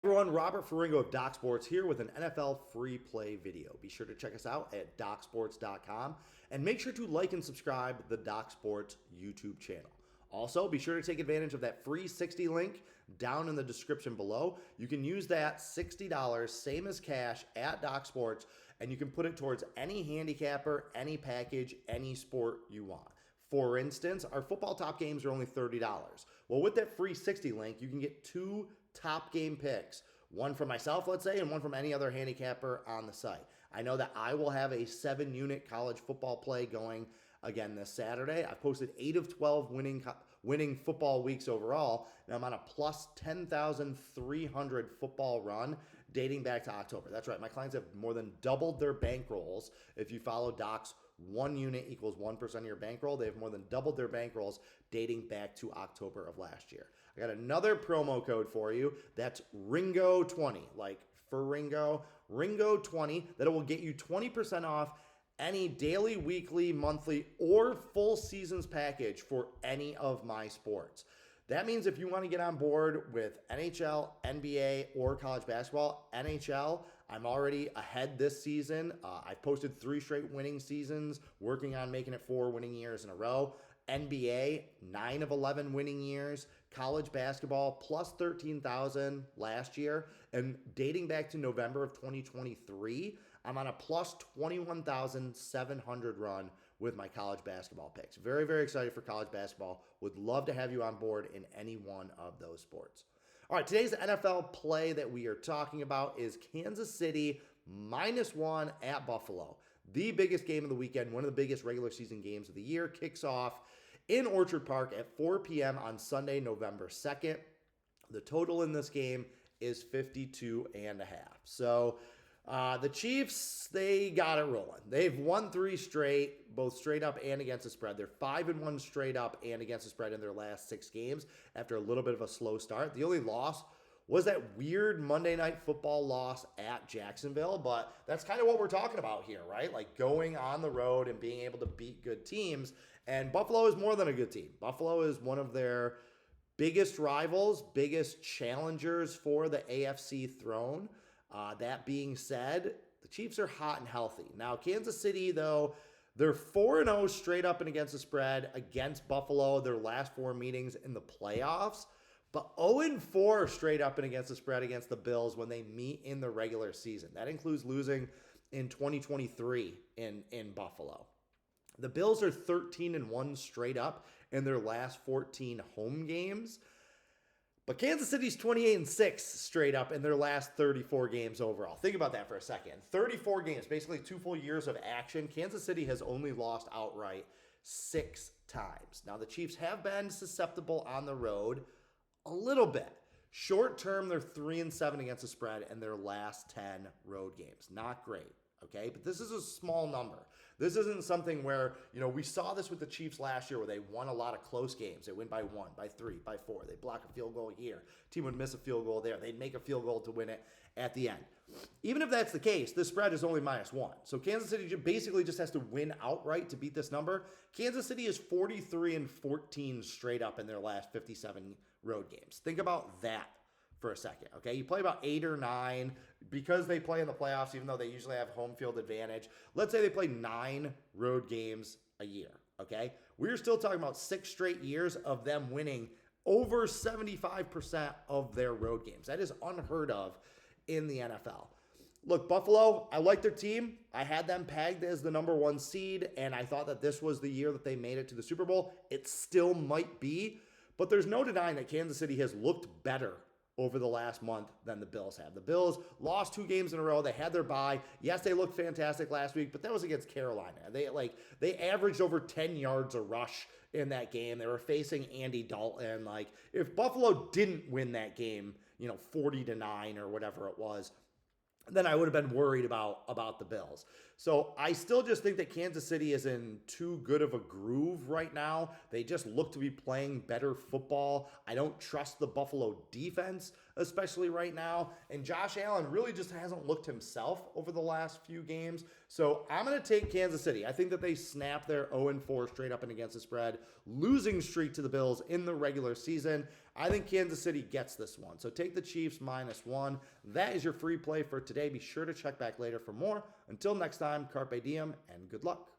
Everyone, Robert Ferringo of DocSports here with an NFL free play video. Be sure to check us out at DocSports.com and make sure to like and subscribe to the DocSports YouTube channel. Also, be sure to take advantage of that free 60 link down in the description below. You can use that $60, same as cash, at DocSports, and you can put it towards any handicapper, any package, any sport you want. For instance, our football top games are only $30. Well, with that free 60 link, you can get two top game picks. One from myself, let's say, and one from any other handicapper on the site. I know that I will have a 7-unit college football play going again this Saturday. I've posted 8 of 12 winning football weeks overall, and I'm on a plus 10,300 football run dating back to October. That's right. My clients have more than doubled their bankrolls. If you follow Doc's 1 unit equals 1% of your bankroll, they have more than doubled their bankrolls dating back to October of last year. I got another promo code for you. That's Ringo20, like Ferringo, Ringo20, that will get you 20% off any daily, weekly, monthly, or full seasons package for any of my sports. That means if you want to get on board with NHL, NBA, or college basketball, NHL, I'm already ahead this season. I've posted 3 straight winning seasons, working on making it 4 winning years in a row. NBA, 9 of 11 winning years. College basketball, plus 13,000 last year. And dating back to November of 2023, I'm on a plus 21,700 run with my college basketball picks. Very, very excited for college basketball. Would love to have you on board in any one of those sports. All right, today's NFL play that we are talking about is Kansas City -1 at Buffalo. The biggest game of the weekend, one of the biggest regular season games of the year, kicks off in Orchard Park at 4 p.m. on Sunday, November 2nd. The total in this game is 52.5. So the Chiefs, they got it rolling. They've won 3 straight, both straight up and against the spread. They're 5-1 straight up and against the spread in their last 6 games after a little bit of a slow start. The only loss was that weird Monday Night Football loss at Jacksonville, but that's kind of what we're talking about here, right? Like going on the road and being able to beat good teams. And Buffalo is more than a good team. Buffalo is one of their biggest rivals, biggest challengers for the AFC throne. That being said, the Chiefs are hot and healthy. Now, Kansas City, though, they're 4-0 straight up and against the spread against Buffalo, their last 4 meetings in the playoffs, but 0-4 straight up and against the spread against the Bills when they meet in the regular season. That includes losing in 2023 in Buffalo. The Bills are 13-1 straight up in their last 14 home games. But Kansas City's 28-6 straight up in their last 34 games overall. Think about that for a second. 34 games, basically 2 full years of action. Kansas City has only lost outright 6 times. Now, the Chiefs have been susceptible on the road a little bit. Short term, they're 3-7 against the spread in their last 10 road games. Not great. Okay, but this is a small number. This isn't something where, we saw this with the Chiefs last year where they won a lot of close games. They win by 1, by 3, by 4. They block a field goal here. Team would miss a field goal there. They'd make a field goal to win it at the end. Even if that's the case, the spread is only -1. So Kansas City basically just has to win outright to beat this number. Kansas City is 43-14 straight up in their last 57 road games. Think about that for a second, okay? You play about 8 or 9 because they play in the playoffs, even though they usually have home field advantage. Let's say they play 9 road games a year, okay? We're still talking about 6 straight years of them winning over 75% of their road games. That is unheard of in the NFL. Look, Buffalo, I like their team. I had them pegged as the number 1 seed, and I thought that this was the year that they made it to the Super Bowl. It still might be, but there's no denying that Kansas City has looked better over the last month than the Bills have. The Bills lost 2 games in a row. They had their bye. Yes, they looked fantastic last week, but that was against Carolina. They averaged over 10 yards a rush in that game. They were facing Andy Dalton. If Buffalo didn't win that game, 40-9 or whatever it was, then I would have been worried about the Bills. So I still just think that Kansas City is in too good of a groove right now. They just look to be playing better football. I don't trust the Buffalo defense, especially right now. And Josh Allen really just hasn't looked himself over the last few games. So I'm going to take Kansas City. I think that they snap their 0-4 straight up and against the spread losing streak to the Bills in the regular season. I think Kansas City gets this one. So take the Chiefs -1. That is your free play for today. Be sure to check back later for more. Until next time, carpe diem and good luck.